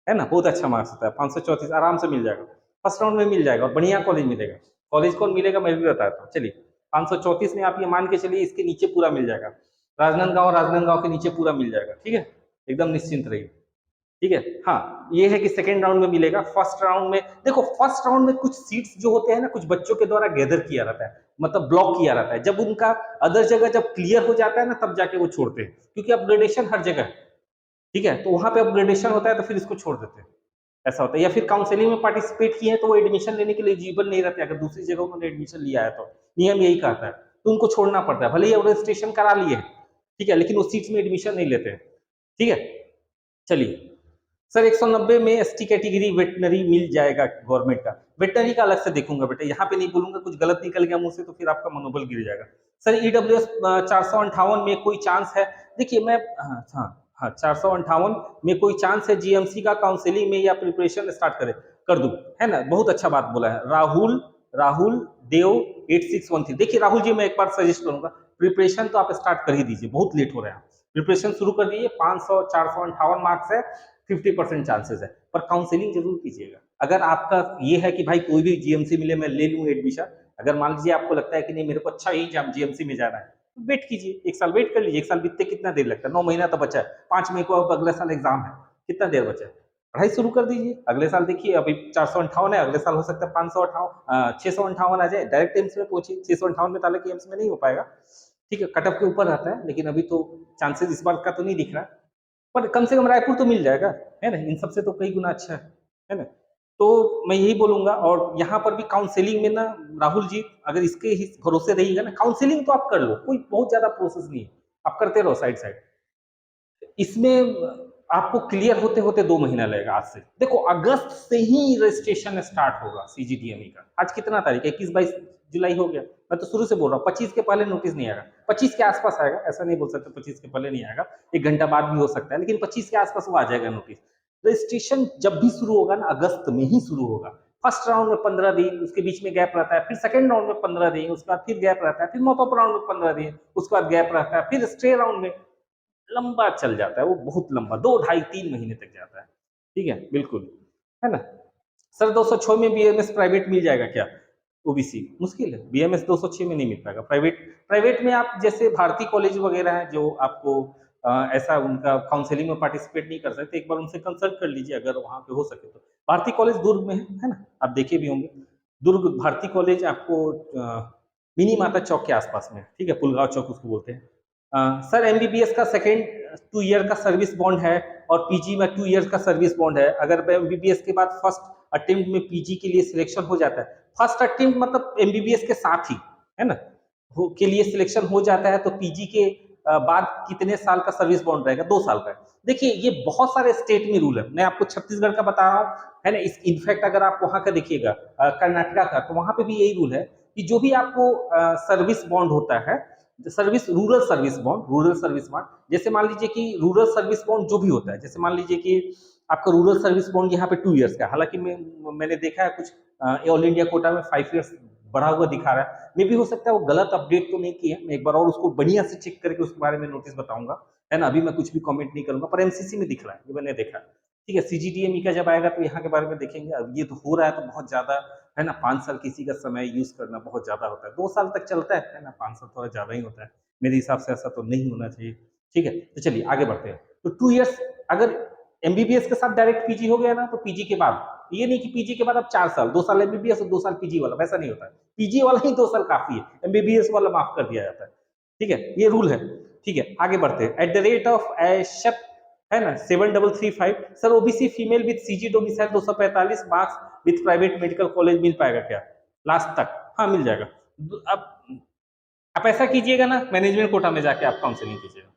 है ना, बहुत अच्छा मार्क्स होता है। 534 आराम से मिल जाएगा, फर्स्ट राउंड में मिल जाएगा, और बढ़िया कॉलेज मिलेगा। कॉलेज कौन मिलेगा मैं भी बताता हूँ, चलिए। 534 में आप ये मान के चलिए, इसके नीचे पूरा मिल जाएगा, राजनांदगांव के नीचे पूरा मिल जाएगा, ठीक है, एकदम निश्चिंत रहिए, ठीक है। हाँ, ये है कि सेकेंड राउंड में मिलेगा। फर्स्ट राउंड में देखो, फर्स्ट राउंड में कुछ सीट्स जो होते हैं ना, कुछ बच्चों के द्वारा गैदर किया रहता है, मतलब ब्लॉक किया रहता है, जब उनका अदर जगह जब क्लियर हो जाता है ना, तब जाके वो छोड़ते हैं, क्योंकि अपग्रेडेशन हर जगह है, ठीक है, तो वहां पे अपग्रेडेशन होता है तो फिर इसको छोड़ देते हैं, ऐसा होता है। या फिर काउंसलिंग में पार्टिसिपेट किए हैं तो वो एडमिशन लेने के लिए एलिजिबल नहीं रहते, अगर दूसरी जगह उन्होंने एडमिशन लिया है तो नियम यही कहता है, तो उनको छोड़ना पड़ता है, भले ही रजिस्ट्रेशन करा लिए, ठीक है, लेकिन उस सीट में एडमिशन नहीं लेते हैं, ठीक है। चलिए सर, 190 में एसटी कैटेगरी वेटनरी मिल जाएगा गवर्नमेंट का? वेटनरी का अलग से देखूंगा बेटा, यहाँ पे नहीं बोलूंगा, कुछ गलत निकल गया मुंह से तो फिर आपका मनोबल गिर जाएगा। सर ईडब्ल्यूएस 458 में कोई चांस है? देखिए मैं, हाँ हाँ हाँ, 458 में कोई चांस है जीएमसी का काउंसिलिंग में या प्रिपरेशन स्टार्ट करे? कर दूं, है ना, बहुत अच्छा बात बोला है राहुल, राहुल देव 8613। देखिए राहुल जी, मैं एक बार सजेस्ट करूंगा, प्रिपरेशन तो आप स्टार्ट कर ही दीजिए, बहुत लेट हो रहे हैं, प्रिपरेशन शुरू कर दीजिए। 500 458 मार्क्स है, 50% चांसेस है, पर काउंसलिंग जरूर कीजिएगा। अगर आपका ये है कि भाई कोई भी जीएमसी मिले मैं ले लूँ एडमिशन, अगर मान लीजिए आपको लगता है कि नहीं मेरे को अच्छा ही जीएमसी में जाना है, तो वेट कीजिए, 1 साल वेट कर लीजिए। 1 साल बीतते कितना देर लगता है, 9 महीना तो बचा है, 5 मई को अब अगले साल एग्जाम है, कितना देर बचा है, पढ़ाई शुरू कर दीजिए। अगले साल देखिए, अभी 458 है, अगले साल हो सकता है 558, 658 आ जाए, डायरेक्ट एम्स में पहुंचे। 658 में ताले एम्स में नहीं हो पाएगा, ठीक है, कट ऑफ के ऊपर रहता है, लेकिन अभी तो चांसेस इस बार का तो नहीं दिख रहा, पर कम से कम रायपुर तो मिल जाएगा, है ना, इन सबसे तो कई गुना अच्छा है ना। तो मैं यही बोलूंगा, और यहाँ पर भी काउंसलिंग में ना राहुल जी, अगर इसके ही भरोसे रहिएगा ना, काउंसलिंग तो आप कर लो, कोई बहुत ज्यादा प्रोसेस नहीं है, आप करते रहो साइड साइड। इसमें आपको क्लियर होते होते 2 महीना लगेगा आज से। देखो अगस्त से ही रजिस्ट्रेशन स्टार्ट होगा सीजीडीएमई का। आज कितना तारीख है, 21-22 जुलाई हो गया। मैं तो शुरू से बोल रहा हूँ, 25 के पहले नोटिस नहीं आएगा, 25 के आसपास आएगा, ऐसा नहीं बोल सकते 25 के पहले नहीं आएगा, 1 घंटा बाद भी हो सकता है, लेकिन 25 के आसपास वो आ जाएगा नोटिस। रजिस्ट्रेशन जब भी शुरू होगा ना, अगस्त में ही शुरू होगा। फर्स्ट राउंड में 15 दिन, उसके बीच में गैप रहता है, फिर सेकंड राउंड में 15 दिन, उसके बाद फिर गैप रहता है, फिर मॉपअप राउंड में 15 दिन, उसके बाद गैप रहता है, फिर स्टे राउंड में। लंबा चल जाता है वो, बहुत लंबा, 2 ढाई 3 महीने तक जाता है, ठीक है, बिल्कुल, है ना। सर 206 में बीएमएस प्राइवेट मिल जाएगा क्या? ओबीसी मुश्किल है, बीएमएस 206 में नहीं मिल पाएगा प्राइवेट। प्राइवेट में आप जैसे भारती कॉलेज वगैरह है जो आपको ऐसा उनका काउंसलिंग में पार्टिसिपेट नहीं कर सकते, एक बार उनसे कंसल्ट कर लीजिए अगर वहां पे हो सके तो। भारती कॉलेज दुर्ग में है ना, आप देखे भी होंगे, दुर्ग भारती कॉलेज आपको मिनी माता चौक के आसपास में, ठीक है, पुलगांव चौक उसको बोलते हैं। सर एमबीबीएस का सेकेंड 2 ईयर का सर्विस बॉन्ड है और पीजी में 2 ईयर का सर्विस बॉन्ड है। अगर एमबीबीएस के बाद फर्स्ट अटेम्प्ट में पीजी के लिए सिलेक्शन हो जाता है, फर्स्ट अटेम्प्ट मतलब एमबीबीएस के साथ ही, है ना, के लिए सिलेक्शन हो जाता है, तो पीजी के बाद कितने साल का सर्विस बॉन्ड रहेगा, 2 साल का। देखिए ये बहुत सारे स्टेट में रूल है, मैं आपको छत्तीसगढ़ का बता रहा हूँ, है ना। इस इनफैक्ट अगर आप वहाँ का देखिएगा कर्नाटका का, तो वहाँ पे भी यही रूल है कि जो भी आपको सर्विस बॉन्ड होता है, service rural service bond, rural service bond, जैसे मान लीजिए कि रूरल सर्विस बॉन्ड जो भी होता है, जैसे मान लीजिए कि आपका रूरल सर्विस बॉन्ड यहाँ पे 2 इयर्स का, हालांकि मैंने देखा है कुछ ऑल इंडिया कोटा में 5 इयर्स बढ़ा हुआ दिखा रहा है, मे भी हो सकता है वो गलत अपडेट तो नहीं किया, मैं एक बार और उसको बढ़िया से चेक करके उसके बारे में नोटिस बताऊंगा, है ना। अभी मैं कुछ भी कमेंट नहीं करूंगा, पर एमसीसी में दिख रहा है, ये मैंने देखा। ठीक है, सीजीडीएमई का जब आएगा तो यहाँ के बारे में देखेंगे। अब ये तो हो रहा है तो बहुत ज्यादा, है ना। 5 साल किसी का समय यूज करना बहुत ज्यादा होता है, 2 साल तक चलता है ना, 5 साल थोड़ा ज्यादा ही होता है मेरे हिसाब से, ऐसा तो नहीं होना चाहिए। ठीक है, तो चलिए आगे बढ़ते हैं। तो 2 इयर्स अगर एमबीबीएस के साथ डायरेक्ट पीजी हो गया ना, तो पीजी के बाद, ये नहीं कि पीजी के बाद अब 4 साल, 2 साल एमबीबीएस और 2 साल पीजी वाला, वैसा नहीं होता है। पीजी वाला ही 2 साल काफी है, एमबीबीएस वाला माफ कर दिया जाता है। ठीक है, ये रूल है। ठीक है, आगे बढ़ते हैं। एट द रेट ऑफ एशप, है ना, 7335 sir, OBC female with CG domicile 245 marks with private medical college मिल पाएगा क्या लास्ट तक? हाँ मिल जाएगा। अब आप ऐसा कीजिएगा ना, मैनेजमेंट कोटा में जाके आप काउंसलिंग कीजिएगा।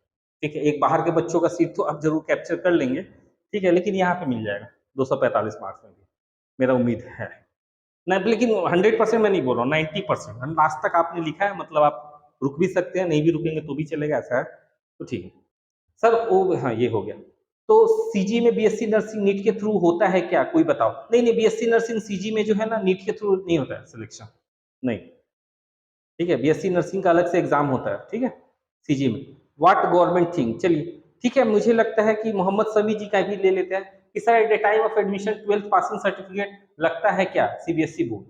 ठीक है, एक बाहर के बच्चों का सीट तो आप जरूर कैप्चर कर लेंगे, ठीक है, लेकिन यहाँ पे मिल जाएगा 245 मार्क्स में भी, मेरा उम्मीद है ना। लेकिन 100% मैं नहीं बोल रहा हूँ, 90%। लास्ट तक आपने लिखा है, मतलब आप रुक भी सकते हैं, नहीं भी रुकेंगे तो भी चलेगा, ऐसा है तो ठीक है सर। वो हाँ, ये हो गया। तो सीजी में बीएससी नर्सिंग नीट के थ्रू होता है क्या, कोई बताओ? नहीं नहीं, बीएससी नर्सिंग सीजी में जो है ना, नीट के थ्रू नहीं होता है सिलेक्शन, नहीं। ठीक है, बीएससी नर्सिंग का अलग से एग्जाम होता है, ठीक है, सीजी में। व्हाट गवर्नमेंट थिंक, चलिए ठीक है, मुझे लगता है कि मोहम्मद समी जी का भी ले लेते हैं कि sir at the time of admission 12th passing certificate लगता है क्या सीबीएसई बोर्ड?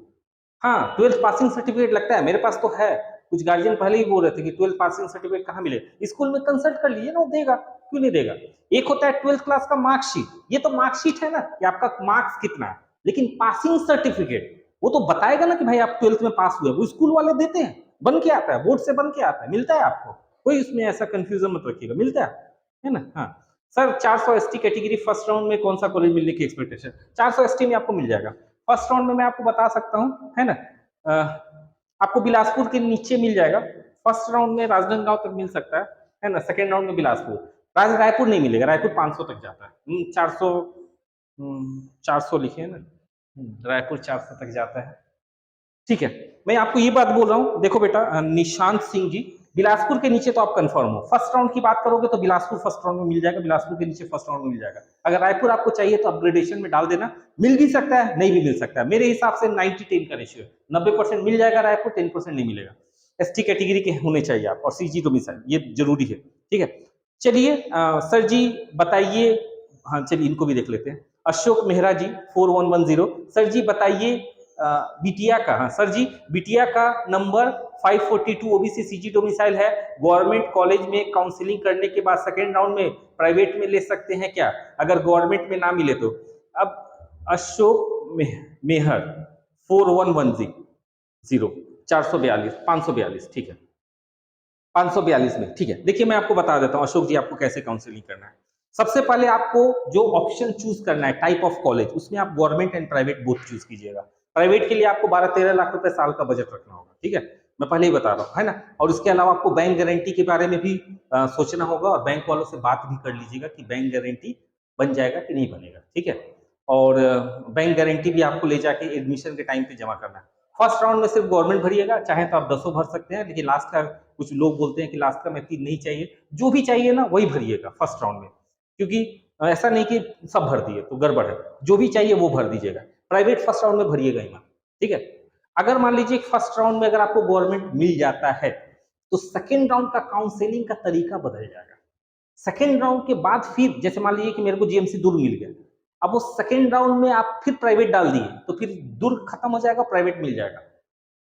हाँ, 12th पासिंग सर्टिफिकेट लगता है, मेरे पास तो है। कुछ गार्जियन पहले ही बोल रहे थे कि 12th पासिंग सर्टिफिकेट कहाँ मिले, स्कूल में कंसल्ट कर लीजिए ना, वो देगा, क्यों नहीं देगा। एक होता है 12th क्लास का मार्कशीट, ये तो मार्कशीट है ना कि आपका मार्क्स कितना है, लेकिन पासिंग सर्टिफिकेट वो तो बताएगा ना कि भाई आप 12th में पास हुए, वो स्कूल वाले देते हैं, बन के आता है, बोर्ड से बन के आता है, मिलता है आपको, कोई उसमें ऐसा कंफ्यूजन मत रखिएगा, मिलता है ना। हाँ sir, 400 ST category first round में कौन सा कॉलेज मिलने की एक्सपेक्टेशन? 400 एसटी में आपको मिल जाएगा फर्स्ट राउंड में, मैं आपको बता सकता हूँ, है ना। आपको बिलासपुर के नीचे मिल जाएगा फर्स्ट राउंड में, राजनांदगांव तक मिल सकता है ना। सेकेंड राउंड में बिलासपुर, रायपुर नहीं मिलेगा, रायपुर 500 तक जाता है, 400, 400 लिखे है ना, रायपुर 400 तक जाता है। ठीक है, मैं आपको ये बात बोल रहा हूँ, देखो बेटा निशांत सिंह जी, बिलासपुर के नीचे तो आप कंफर्म हो। फर्स्ट राउंड की बात करोगे तो बिलासपुर फर्स्ट राउंड में मिल जाएगा, बिलासपुर के नीचे फर्स्ट राउंड में मिल जाएगा। अगर रायपुर आपको चाहिए तो अपग्रेडेशन में डाल देना, मिल भी सकता है, नहीं भी मिल सकता है, मेरे हिसाब से 90-10 का रेशियो है, 90% मिल जाएगा रायपुर, 10% नहीं मिलेगा। एसटी कैटेगरी के होने चाहिए आप, और सीजी डोमिसाइल, ये जरूरी है। ठीक है, चलिए सर जी बताइए, हाँ चलिए इनको भी देख लेते हैं। अशोक मेहरा जी 4110, सर जी बताइए बिटिया का, हाँ सर जी, बिटिया का नंबर 542 ओबीसी सीजी डोमिसाइल है, गवर्नमेंट कॉलेज में काउंसलिंग करने के बाद सेकेंड राउंड में प्राइवेट में ले सकते हैं क्या, अगर गवर्नमेंट में ना मिले तो? अब अशोक मेहर 4110, 442 542, ठीक है 542 में, ठीक है। देखिए मैं आपको बता देता हूँ अशोक जी, आपको कैसे काउंसलिंग करना है। सबसे पहले आपको जो ऑप्शन चूज करना है, टाइप ऑफ कॉलेज, उसमें आप government and private both choose कीजिएगा। प्राइवेट के लिए आपको 12-13 लाख रुपए साल का बजट रखना होगा, ठीक है, मैं पहले ही बता रहा हूँ, है ना। और उसके अलावा आपको बैंक गारंटी के बारे में भी सोचना होगा, और बैंक वालों से बात भी कर लीजिएगा कि बैंक गारंटी बन जाएगा कि नहीं बनेगा, ठीक है। और बैंक गारंटी भी आपको ले जाके एडमिशन के टाइम पे जमा करना है। फर्स्ट राउंड में सिर्फ गवर्नमेंट भरिएगा, चाहे तो आप 10 भर सकते हैं, लेकिन लास्ट का कुछ लोग बोलते हैं कि लास्ट का मैं 3 नहीं चाहिए, जो भी चाहिए ना वही भरिएगा फर्स्ट राउंड में, क्योंकि ऐसा नहीं कि सब भर दिए तो गड़बड़ है, जो भी चाहिए वो भर दीजिएगा। प्राइवेट फर्स्ट राउंड में भरिएगा ही ना, ठीक है। अगर मान लीजिए फर्स्ट राउंड में अगर आपको गवर्नमेंट मिल जाता है, तो सेकेंड राउंड का काउंसलिंग का तरीका बदल जाएगा। सेकेंड राउंड के बाद फिर जैसे मान लीजिए कि मेरे को जीएमसी दुर्ग मिल गया, अब वो सेकेंड राउंड में आप फिर प्राइवेट डाल दिए, तो फिर दुर्ग खत्म हो जाएगा, प्राइवेट मिल जाएगा,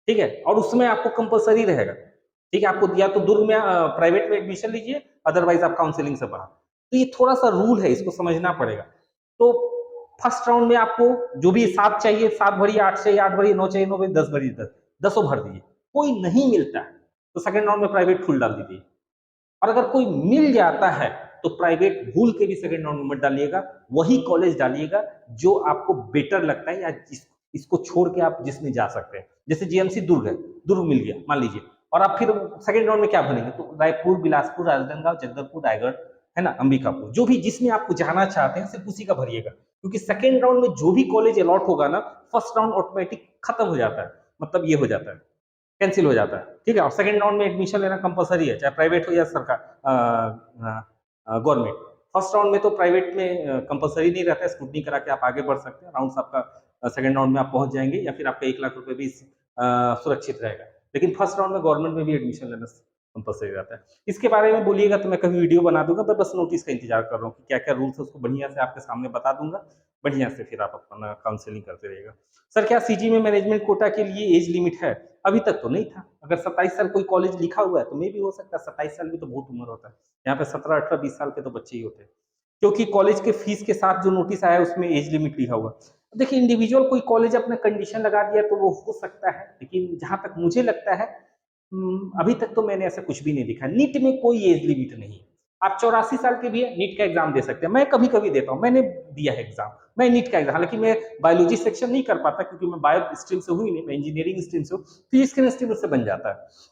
ठीक है। और उसमें आपको कंपलसरी रहेगा, ठीक है, आपको या तो दुर्ग में प्राइवेट में एडमिशन लीजिए, अदरवाइज आप काउंसलिंग से बाहर। तो ये थोड़ा सा रूल है, इसको समझना पड़ेगा। तो फर्स्ट राउंड में आपको जो भी 7 चाहिए 7 भरिए, 8 चाहिए 8 भरिए, 9 चाहिए 9 भरिए, 10 भरिए 10, 10 भर दीजिए। कोई नहीं मिलता है तो सेकेंड राउंड में प्राइवेट फुल डाल दीजिए, और अगर कोई मिल जाता है तो प्राइवेट भूल के भी सेकेंड राउंड में मत डालिएगा, वही कॉलेज डालिएगा जो आपको बेटर लगता है, या इसको छोड़ के आप जिसमें जा सकते हैं। जैसे जीएमसी दुर्ग है, दुर्ग मिल गया मान लीजिए, और आप फिर सेकंड राउंड में क्या भरेंगे, तो रायपुर, बिलासपुर, राजनांदगांव, जगदलपुर, रायगढ़, है ना, अंबिकापुर, जो भी जिसमें आपको जाना चाहते हैं सिर्फ उसी का भरिएगा, क्योंकि सेकंड राउंड में जो भी कॉलेज अलॉट होगा ना, फर्स्ट राउंड ऑटोमेटिक खत्म हो जाता है, मतलब ये हो जाता है, कैंसिल हो जाता है, ठीक है। और सेकंड राउंड में एडमिशन लेना कंपलसरी है, चाहे प्राइवेट हो या सरकार गवर्नमेंट। फर्स्ट राउंड में तो प्राइवेट में कंपलसरी नहीं रहता है, स्क्रूटनी करा के आप आगे बढ़ सकते हैं, राउंड आपका सेकंड राउंड में आप पहुंच जाएंगे, या फिर आपका 1 लाख रुपए भी सुरक्षित रहेगा। लेकिन फर्स्ट राउंड में गवर्नमेंट में भी एडमिशन लेना कंपलसरी रहता है। इसके बारे में बोलिएगा तो मैं कभी वीडियो बना दूंगा, मैं बस नोटिस का इंतजार कर रहा हूँ कि क्या क्या रूल्स है, उसको बढ़िया से आपके सामने बता दूंगा, बढ़िया से फिर आप अपना काउंसलिंग करते रहिएगा। सर क्या सीजी में मैनेजमेंट कोटा के लिए एज लिमिट है? अभी तक तो नहीं था। अगर 27 साल कोई कॉलेज लिखा हुआ है तो मे भी हो सकता है, 27 साल भी तो बहुत उम्र होता है। यहाँ पे 17, 18, 20 साल के तो बच्चे ही होते हैं, क्योंकि कॉलेज के फीस के साथ जो नोटिस आया है उसमें एज लिमिट लिखा हुआ। देखिए इंडिविजुअल कोई कॉलेज अपने कंडीशन लगा दिया तो वो हो सकता है, लेकिन जहां तक मुझे लगता है अभी तक तो मैंने ऐसा कुछ भी नहीं देखा। नीट में कोई एज लिमिट नहीं है। आप 84 साल के भी नीट का एग्जाम दे सकते हैं, मैं कभी कभी देता हूँ, मैंने दिया है एग्जाम, मैं नीट का एग्जाम, हालांकि मैं बायोलॉजी सेक्शन नहीं कर पाता क्योंकि मैं बायो स्ट्रीम से हुई नहीं, मैं इंजीनियरिंग स्ट्रीम से हूँ, फिजिक्स स्ट्रीम से बन जाता है।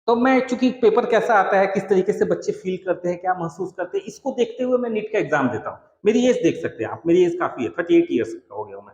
तो मैं चूंकि पेपर कैसा आता है, किस तरीके से बच्चे फील करते हैं, क्या महसूस करते हैं, इसको देखते हुए मैं नीट का एग्जाम देता हूँ। मेरी एज देख सकते हैं आप, मेरी एज काफी है, 38 ईयर्स का हो गया हूँ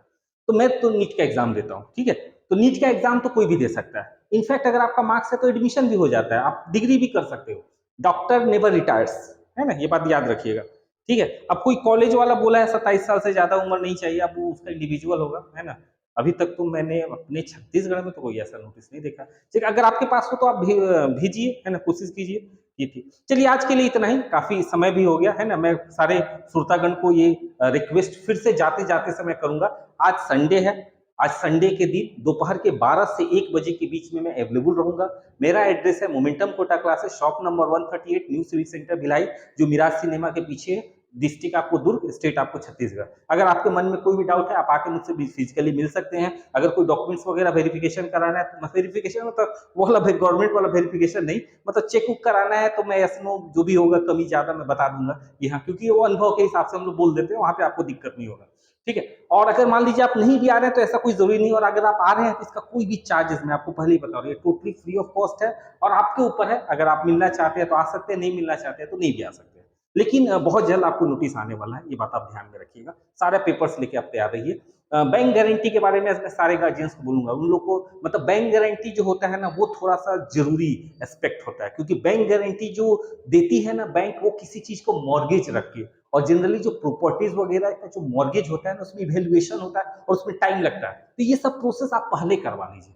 मैं तो नीट का एग्जाम देता हूँ, ठीक है। तो नीट का एग्जाम तो कोई भी दे सकता है, इनफैक्ट अगर आपका मार्क्स है तो एडमिशन भी हो जाता है, आप डिग्री भी कर सकते हो। डॉक्टर नेवर रिटायर्स, है ना, ये बात याद रखिएगा, ठीक है। अब कोई कॉलेज वाला बोला है 27 साल से ज्यादा उम्र नहीं चाहिए, अब वो उसका इंडिविजुअल होगा, है ना। अभी तक तो मैंने अपने छत्तीसगढ़ में तो कोई ऐसा नोटिस नहीं देखा। ठीक है, अगर आपके पास हो तो आप भेजिए, है ना, कोशिश कीजिए। ये थी, चलिए आज के लिए इतना ही, काफी समय भी हो गया, है ना। मैं सारे श्रोतागण को ये रिक्वेस्ट फिर से जाते जाते समय करूंगा, आज संडे है, आज संडे के दिन दोपहर के 12 से 1 बजे के बीच में मैं अवेलेबल रहूंगा। मेरा एड्रेस है Momentum Kota classes, shop number 138, new civic centre Bhilai, जो मिराज सिनेमा के पीछे है। डिस्ट्रिक्ट आपको दुर्ग, स्टेट आपको छत्तीसगढ़। अगर आपके मन में कोई भी डाउट है आप आके मुझसे फिजिकली मिल सकते हैं। अगर कोई डॉक्यूमेंट्स वगैरह वेरिफिकेशन कराना है तो वेरिफिकेशन मतलब वो वाला गवर्नमेंट वाला वेरिफिकेशन नहीं, मतलब चेक उक कराना है तो मैं यस नो जो भी होगा कमी ज्यादा मैं बता दूंगा यहाँ, क्योंकि वो अनुभव के हिसाब से हम लोग बोल देते हैं, वहां पे आपको दिक्कत नहीं होगा, ठीक है। और अगर मान लीजिए आप नहीं भी आ रहे हैं तो ऐसा कोई जरूरी नहीं, और अगर आप आ रहे हैं तो इसका कोई भी चार्जेस मैं आपको पहले ही बता रहा हूँ, ये टोटली फ्री ऑफ कॉस्ट है, और आपके ऊपर है, अगर आप मिलना चाहते हैं तो आ सकते हैं, नहीं मिलना चाहते हैं तो नहीं भी आ सकते। लेकिन बहुत जल्द आपको नोटिस आने वाला है, ये बात आप ध्यान में रखिएगा। सारे पेपर्स लेके आप तैयार रहिए। बैंक गारंटी के बारे में मैं सारे गार्जियंस को बोलूंगा, उन लोग को मतलब बैंक गारंटी जो होता है ना वो थोड़ा सा जरूरी एस्पेक्ट होता है, क्योंकि बैंक गारंटी जो देती है ना बैंक, वो किसी चीज को मॉर्गेज रख के, और जनरली जो प्रॉपर्टीज वगैरह का जो मॉर्गेज होता है ना उसमें वैल्यूएशन होता है और उसमें टाइम लगता है, तो ये सब प्रोसेस आप पहले करवा लीजिए।